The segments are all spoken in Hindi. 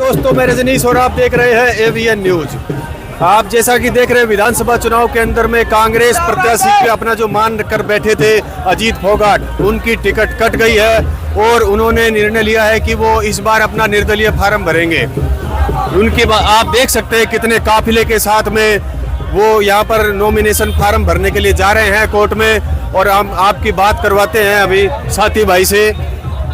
दोस्तों, मैं रजनीश और आप देख रहे हैं एवीएन न्यूज। आप जैसा कि देख रहे हैं, विधानसभा चुनाव के अंदर में कांग्रेस प्रत्याशी पे अपना जो मान कर बैठे थे अजीत फोगाट, उनकी टिकट कट गई है और उन्होंने निर्णय लिया है कि वो इस बार अपना निर्दलीय फार्म भरेंगे। आप देख सकते हैं कितने काफिले के साथ में वो यहाँ पर नॉमिनेशन फार्म भरने के लिए जा रहे हैं कोर्ट में। और हम आपकी बात करवाते हैं अभी साथी भाई से।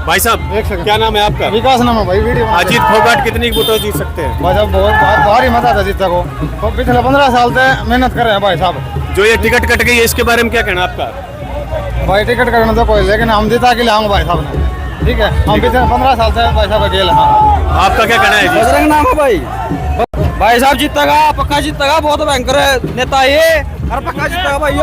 भाई साहब, क्या नाम है आपका? विकास नाम है भाई। वीडियो अजीत फोगाट कितनी वोटों जीत सकते हैं? भाई साहब बहुत भारी मत आता जीत सको। तो पिछले 15 साल से मेहनत कर रहे हैं भाई साहब। जो ये टिकट कट गई है इसके बारे में क्या कहना आपका? भाई टिकट कटना तो कोई, लेकिन हम जीता के लिए भाई साहब ने, ठीक है। हम पिछले 15 साल से भाई साहब गेल हैं। आपका क्या कहना है जी? बजरंग नाम है भाई साहब जीतेगा, पक्का जीतेगा। बहुत भयंकर नेता ये, और पक्का जीतेगा भाई।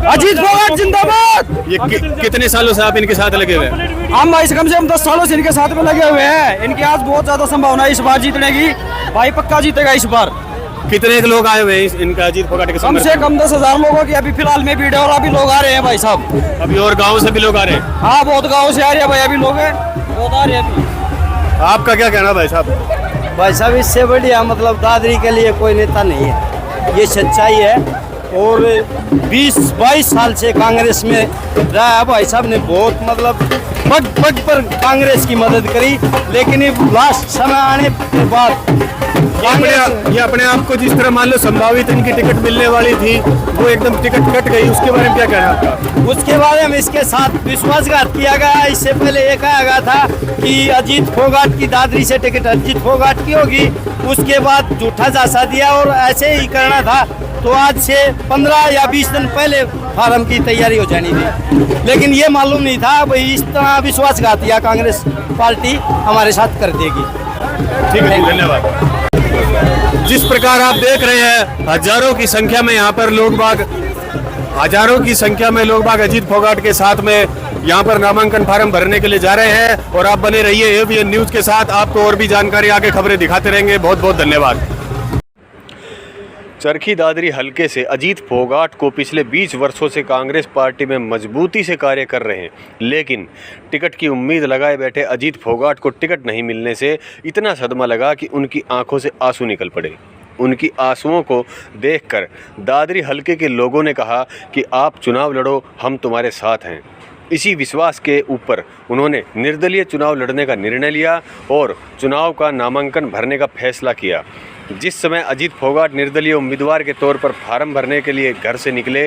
अजीत फोगाट जिंदाबाद। ये कितने सालों से आप इनके साथ लगे हुए हैं? हम भाई कम से कम 10 सालों से इनके साथ में लगे हुए हैं। इनकी आज बहुत ज्यादा संभावना है इस बार जीतने की। भाई पक्का जीतेगा इस बार। कितने लोग आए हुए हैं इनका अजीत फोगाट के? कम से कम 10,000 लोगों की अभी फिलहाल में भीड़ है, और अभी लोग आ रहे हैं भाई साहब। अभी और गाँव से भी लोग आ रहे हैं? हाँ, बहुत गाँव से आ रहे हैं भाई, अभी लोग हैं, बहुत आ रहे हैं अभी। आपका क्या कहना भाई साहब? भाई साहब इससे बढ़िया मतलब दादरी के लिए कोई नेता नहीं है, ये सच्चाई है। और 20-22 साल से कांग्रेस में रहा है भाई साहब ने, बहुत मतलब पग पग पर कांग्रेस की मदद करी। लेकिन ये लास्ट समय आने के बाद ये अपने आप को जिस तरह मान लो संभावित इनकी टिकट मिलने वाली थी, वो एकदम टिकट कट गई, उसके बारे में क्या कहना है आपका? उसके बारे में इसके साथ विश्वासघात किया गया। इससे पहले ये कहा गया था कि अजीत फोगाट की दादरी से टिकट अजीत फोगाट की होगी, उसके बाद झूठा झांसा दिया और ऐसे ही करना था। तो आज से 15 या 20 दिन पहले फार्म की तैयारी हो जानी थी, लेकिन ये मालूम नहीं था भाई इस तरह विश्वासघात या कांग्रेस पार्टी हमारे साथ कर देगी। ठीक है, धन्यवाद। जिस प्रकार आप देख रहे हैं, हजारों की संख्या में यहाँ पर हजारों की संख्या में लोग बाग अजीत फोगाट के साथ में यहाँ पर नामांकन फार्म भरने के लिए जा रहे हैं। और आप बने रहिए एवीएन न्यूज के साथ, आपको और भी जानकारी आगे खबरें दिखाते रहेंगे। बहुत बहुत धन्यवाद। चरखी दादरी हलके से अजीत फोगाट को पिछले 20 वर्षों से कांग्रेस पार्टी में मजबूती से कार्य कर रहे हैं, लेकिन टिकट की उम्मीद लगाए बैठे अजीत फोगाट को टिकट नहीं मिलने से इतना सदमा लगा कि उनकी आंखों से आंसू निकल पड़े। उनकी आंसुओं को देखकर दादरी हलके के लोगों ने कहा कि आप चुनाव लड़ो, हम तुम्हारे साथ हैं। इसी विश्वास के ऊपर उन्होंने निर्दलीय चुनाव लड़ने का निर्णय लिया और चुनाव का नामांकन भरने का फैसला किया। जिस समय अजीत फोगाट निर्दलीय उम्मीदवार के तौर पर फार्म भरने के लिए घर से निकले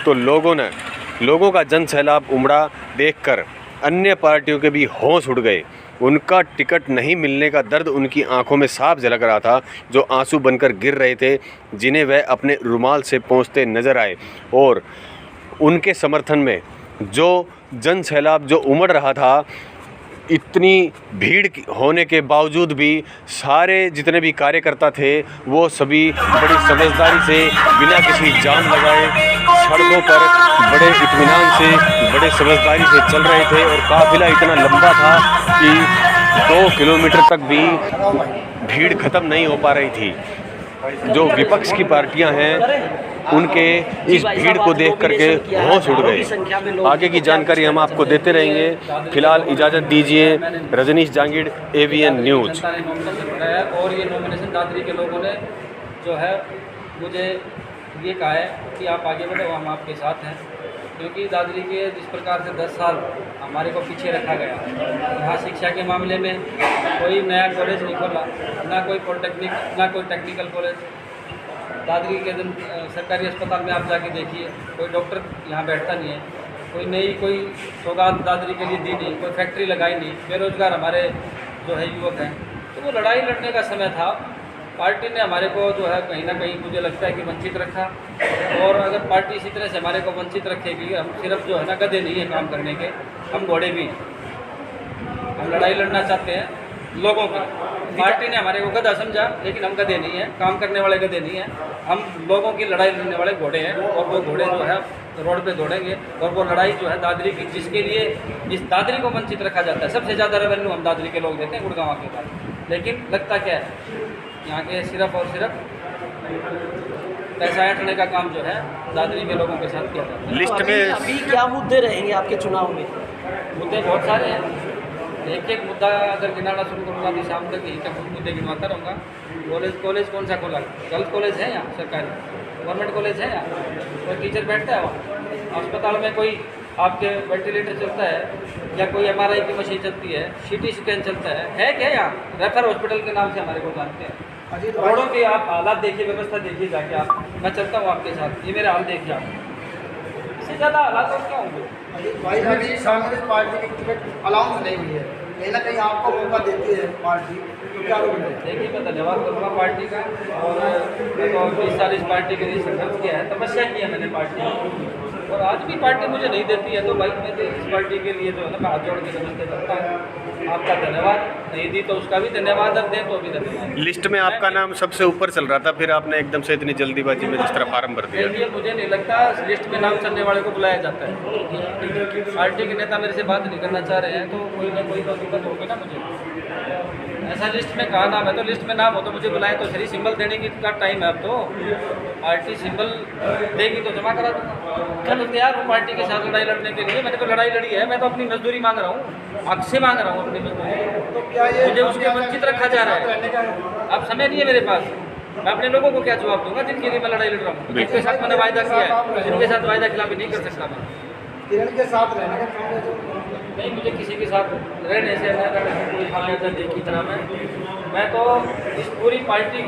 तो लोगों का जन सैलाब उमड़ा देखकर अन्य पार्टियों के भी होश उड़ गए। उनका टिकट नहीं मिलने का दर्द उनकी आंखों में साफ झलक रहा था, जो आंसू बनकर गिर रहे थे, जिन्हें वह अपने रुमाल से पोंछते नजर आए। और उनके समर्थन में जो जन सैलाब जो उमड़ रहा था, इतनी भीड़ होने के बावजूद भी सारे जितने भी कार्यकर्ता थे वो सभी बड़ी समझदारी से बिना किसी जाम लगाए सड़कों पर बड़े इत्मीनान से बड़े समझदारी से चल रहे थे। और काफिला इतना लंबा था कि 2 किलोमीटर तक भी भीड़ ख़त्म नहीं हो पा रही थी। जो विपक्ष की पार्टियां हैं उनके इस भीड़ को देख करके होश उड़ गए। आगे की जानकारी हम आपको देते रहेंगे। फिलहाल इजाज़त दीजिए। Rajneesh Jangid, AVN news. और ये नॉमिनेशन दादरी के लोगों ने जो है मुझे ये कहा है कि आप आगे बढ़ो, हम आपके साथ हैं। क्योंकि दादरी के जिस प्रकार से 10 साल हमारे को पीछे रखा गया, यहाँ शिक्षा के मामले में कोई नया कॉलेज नहीं खोला, ना कोई पॉलिटेक्निक, ना कोई टेक्निकल कॉलेज। दादरी के सरकारी अस्पताल में आप जाके देखिए, कोई डॉक्टर यहाँ बैठता नहीं है। कोई सौगात दादरी के लिए दी नहीं, कोई फैक्ट्री लगाई नहीं। बेरोजगार हमारे जो है युवक हैं। तो वो लड़ाई लड़ने का समय था। पार्टी ने हमारे को जो है कहीं ना कहीं मुझे लगता है कि वंचित रखा। और अगर पार्टी इसी तरह से हमारे को वंचित रखेगी, हम सिर्फ जो है ना गधे नहीं है काम करने के, हम घोड़े भी हैं। हम लड़ाई लड़ना चाहते हैं लोगों की। पार्टी ने हमारे को गधा समझा, लेकिन हम गधे नहीं हैं, काम करने वाले गधे नहीं हैं। हम लोगों की लड़ाई लड़ने वाले घोड़े हैं। और वो घोड़े जो है रोड पे दौड़ेंगे। और वो लड़ाई जो है दादरी की, जिसके लिए इस दादरी को वंचित रखा जाता है। सबसे ज़्यादा रेवेन्यू हम दादरी के लोग देते हैं गुड़गांव के बाद। लेकिन लगता क्या है, यहाँ के सिर्फ और सिर्फ पैसा ऐंठने का काम जो है दादरी के लोगों के साथ किया जाता है। लिस्ट में अभी क्या मुद्दे रहेंगे आपके चुनाव में? मुद्दे बहुत सारे हैं। एक एक मुद्दा अगर गिनाना शुरू करूँगा तो शाम तक यही तक मुद्दे गिनवाता रहूँगा। कॉलेज कौन सा खोला? गर्ल्स कॉलेज है यहाँ सरकारी? गवर्नमेंट कॉलेज है यहाँ? कोई टीचर बैठता है वहाँ? अस्पताल में कोई आपके वेंटिलेटर चलता है या कोई MRI की मशीन चलती है, CT स्कैन चलता है क्या यहाँ? रेफर हॉस्पिटल के नाम से हमारे को जानते हैं। रोडों के आप हालात देखिए, व्यवस्था देखिए जाके आप। मैं चलता हूँ आपके साथ, ये मेरे हाल देखिए आप। इससे ज़्यादा हालात और क्या होंगे? भाई अभी कांग्रेस पार्टी की टिकट अलाउंस नहीं हुई है, कहीं ना कहीं आपको मौका देती है पार्टी, तो क्या करेंगे? देखिए मैं धन्यवाद करूँगा पार्टी का, और मैं तो 20 साल इस पार्टी के लिए संघर्ष किया है, तपस्या की है मैंने पार्टी की, और आज भी पार्टी मुझे नहीं देती है। तो भाई मैं तो इस पार्टी के लिए जो है ना मैं हाथ जोड़ के नमस्ते करता हूँ। आपका धन्यवाद, नहीं दी तो उसका भी धन्यवाद, अब दें तो भी धन्यवाद। लिस्ट में आपका नाम सबसे ऊपर चल रहा था, फिर आपने एकदम से इतनी जल्दीबाजी में जिस तरह फार्म भर दिया। देखिए मुझे नहीं लगता लिस्ट में नाम चलने वाले को बुलाया जाता है। पार्टी के नेता मेरे से बात नहीं करना चाह रहे हैं तो कोई ना कोई तो दिक्कत होगी ना मुझे। ऐसा लिस्ट में कहा नाम है तो लिस्ट में नाम हो तो मुझे बुलाए तो सही। सिंबल देने की का टाइम है अब तो, पार्टी सिंबल देगी तो जमा करा दूँगा। मैं तो तैयार हूँ पार्टी के साथ लड़ाई लड़ने के लिए। मैंने तो लड़ाई लड़ी है, मैं तो अपनी मजदूरी मांग रहा हूँ, हक से मांग रहा हूँ अपनी मजदूरी। तो क्या ये मुझे उसके वंचित रखा जा रहा है। अब समय नहीं है मेरे पास, मैं अपने लोगों को क्या जवाब दूंगा जिनके लिए मैं लड़ाई लड़ रहा हूँ, जिनके साथ मैंने वायदा किया है, जिनके साथ वायदा खिलाफी नहीं कर सकता मैं। किरण के साथ रहने का नहीं, मुझे किसी के साथ रहने से कोई खामियाजा देखी तरह मैं तो इस पूरी पार्टी,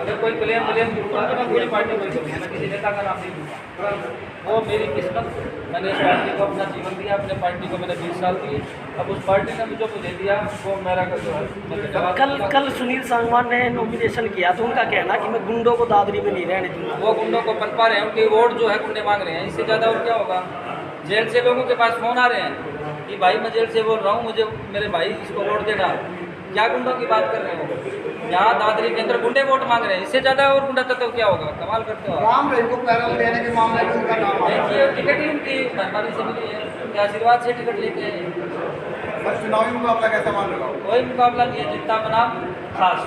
अगर कोई क्लेम दूंगा तो मैं पूरी पार्टी को दूँगा, मैं किसी नेता का नाम नहीं दूँगा। वो मेरी किस्मत, मैंने इस पार्टी को अपना जीवन दिया, अपने पार्टी को मैंने 20 साल दिए। अब उस पार्टी ने जो मुझे दिया वो मेरा जो है। कल सुनील सांगवान ने नॉमिनेशन किया तो उनका कहना कि मैं गुंडों को दादरी में नहीं रहने दूंगा। वो गुंडों को पनपा रहे हैं, उनके वोट जो है गुंडे मांग रहे हैं, इससे ज़्यादा और क्या होगा। जेल से लोगों के पास फ़ोन आ रहे हैं कि भाई मैं जेल से बोल रहा हूँ, मुझे मेरे भाई इसको वोट देना। क्या गुंडों की बात कर रहे हो? यहाँ दादरी के अंदर गुंडे वोट मांग रहे हैं, इससे ज़्यादा और गुंडा तो क्या होगा? कमाल करते हो। राम रहीम को पैरोल देने के मामले में उनका नाम आ रहा है। देखिए टिकट ही उनकी मेहरबानी से मिली है, उनके आशीर्वाद से टिकट लेके आए हैं। चुनावी मुकाबला कैसा मान रहे हो? कोई मुकाबला नहीं है, जितना बना खास।